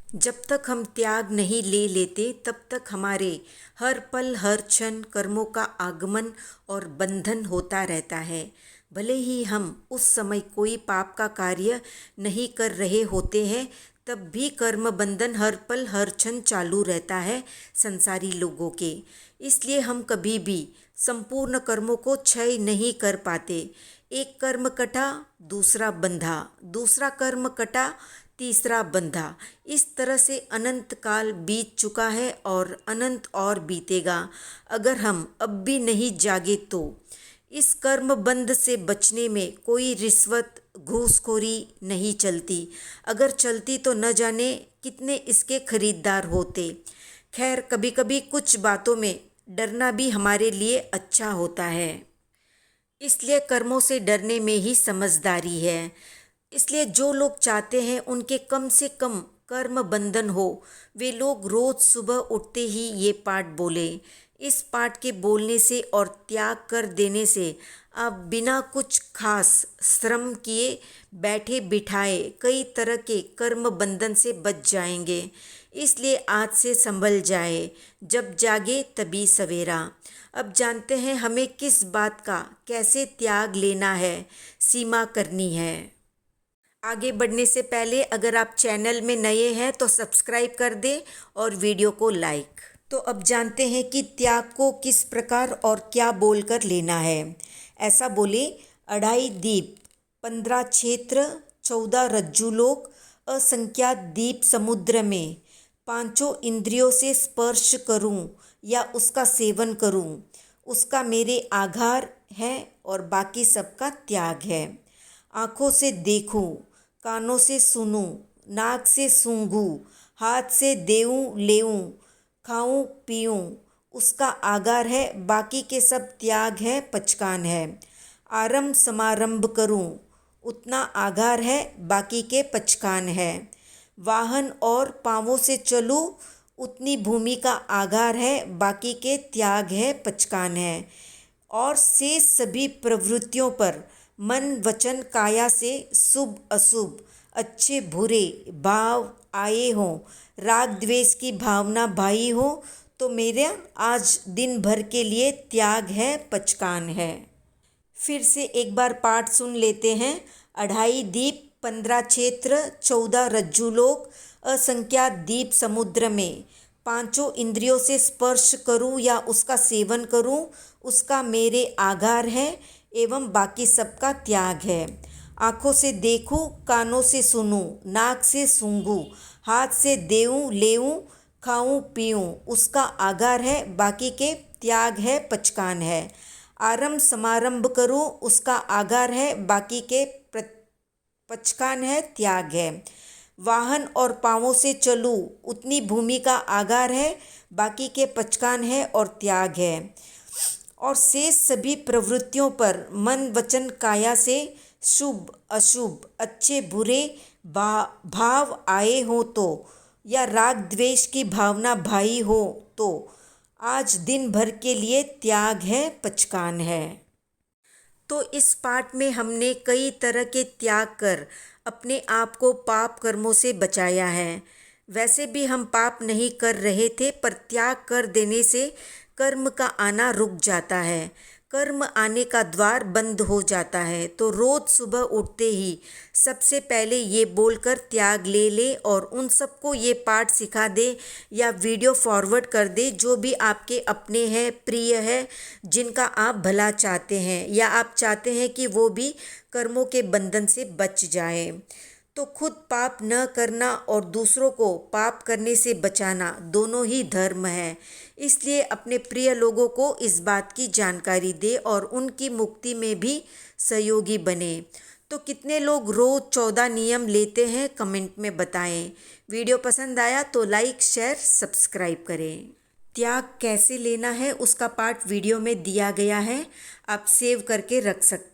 जब तक हम त्याग नहीं ले लेते तब तक हमारे हर पल हर क्षण कर्मों का आगमन और बंधन होता रहता है। भले ही हम उस समय कोई पाप का कार्य नहीं कर रहे होते हैं, तब भी कर्म बंधन हर पल हर क्षण चालू रहता है संसारी लोगों के। इसलिए हम कभी भी संपूर्ण कर्मों को क्षय नहीं कर पाते। एक कर्म कटा, दूसरा बंधा, दूसरा कर्म कटा, तीसरा बंधा। इस तरह से अनंत काल बीत चुका है और अनंत और बीतेगा अगर हम अब भी नहीं जागे तो। इस कर्म बंध से बचने में कोई रिश्वत घूसखोरी नहीं चलती। अगर चलती तो न जाने कितने इसके खरीदार होते। खैर, कभी कभी कुछ बातों में डरना भी हमारे लिए अच्छा होता है। इसलिए कर्मों से डरने में ही समझदारी है। इसलिए जो लोग चाहते हैं उनके कम से कम कर्म बंधन हो, वे लोग रोज सुबह उठते ही ये पाठ बोले। इस पाठ के बोलने से और त्याग कर देने से आप बिना कुछ खास श्रम किए बैठे बिठाए कई तरह के कर्म बंधन से बच जाएंगे। इसलिए आज से संभल जाए, जब जागे तभी सवेरा। अब जानते हैं हमें किस बात का कैसे त्याग लेना है, सीमा करनी है। आगे बढ़ने से पहले अगर आप चैनल में नए हैं तो सब्सक्राइब कर दें और वीडियो को लाइक। तो अब जानते हैं कि त्याग को किस प्रकार और क्या बोलकर लेना है। ऐसा बोले, 2.5 दीप, 15 क्षेत्र, 14 रज्जुलोक, असंख्यात दीप समुद्र में, पांचों इंद्रियों से स्पर्श करूं या उसका सेवन करूं, उसका मेरे आघार है और बाकी सबका त्याग है। आँखों से देखूं, कानों से सुनूं, नाक से सूंघूं, हाथ से देऊं लेऊं, खाऊं पीऊं, उसका आगार है, बाकी के सब त्याग है, पचकान है। आरंभ समारंभ करूं, उतना आगार है, बाकी के पचकान है। वाहन और पांवों से चलूं, उतनी भूमि का आगार है, बाकी के त्याग है, पचकान है। और शेष सभी प्रवृत्तियों पर मन वचन काया से शुभ अशुभ, अच्छे बुरे भाव आए हों, राग द्वेष की भावना भाई हो, तो मेरा आज दिन भर के लिए त्याग है, पचकान है। फिर से एक बार पाठ सुन लेते हैं। 2.5 दीप, 15 क्षेत्र, 14 रज्जुलोक, असंख्यात दीप समुद्र में, पांचों इंद्रियों से स्पर्श करूं या उसका सेवन करूं, उसका मेरे आगार है एवं बाकी सबका त्याग है। आँखों से देखूं, कानों से सुनूं, नाक से सूंघूं, हाथ से देऊं लेऊं, खाऊं पीऊं, उसका आगार है, बाकी के त्याग है, पचकान है। आरंभ समारंभ करूं, उसका आगार है, बाकी के पचकान है, त्याग है। वाहन और पांवों से चलूं, उतनी भूमि का आगार है, बाकी के पचकान है और त्याग है। और शेष सभी प्रवृत्तियों पर मन वचन काया से शुभ अशुभ, अच्छे बुरे भाव आए हो तो, या राग द्वेष की भावना भाई हो तो, आज दिन भर के लिए त्याग है, पचकान है। तो इस पाठ में हमने कई तरह के त्याग कर अपने आप को पाप कर्मों से बचाया है। वैसे भी हम पाप नहीं कर रहे थे, पर त्याग कर देने से कर्म का आना रुक जाता है, कर्म आने का द्वार बंद हो जाता है। तो रोज सुबह उठते ही सबसे पहले ये बोलकर त्याग ले ले और उन सबको ये पाठ सिखा दे या वीडियो फॉरवर्ड कर दे जो भी आपके अपने हैं, प्रिय है, जिनका आप भला चाहते हैं या आप चाहते हैं कि वो भी कर्मों के बंधन से बच जाए। तो खुद पाप न करना और दूसरों को पाप करने से बचाना दोनों ही धर्म है। इसलिए अपने प्रिय लोगों को इस बात की जानकारी दे और उनकी मुक्ति में भी सहयोगी बने। तो कितने लोग रोज 14 नियम लेते हैं, कमेंट में बताएं। वीडियो पसंद आया तो लाइक शेयर सब्सक्राइब करें। त्याग कैसे लेना है उसका पार्ट वीडियो में दिया गया है, आप सेव करके रख सकते हैं।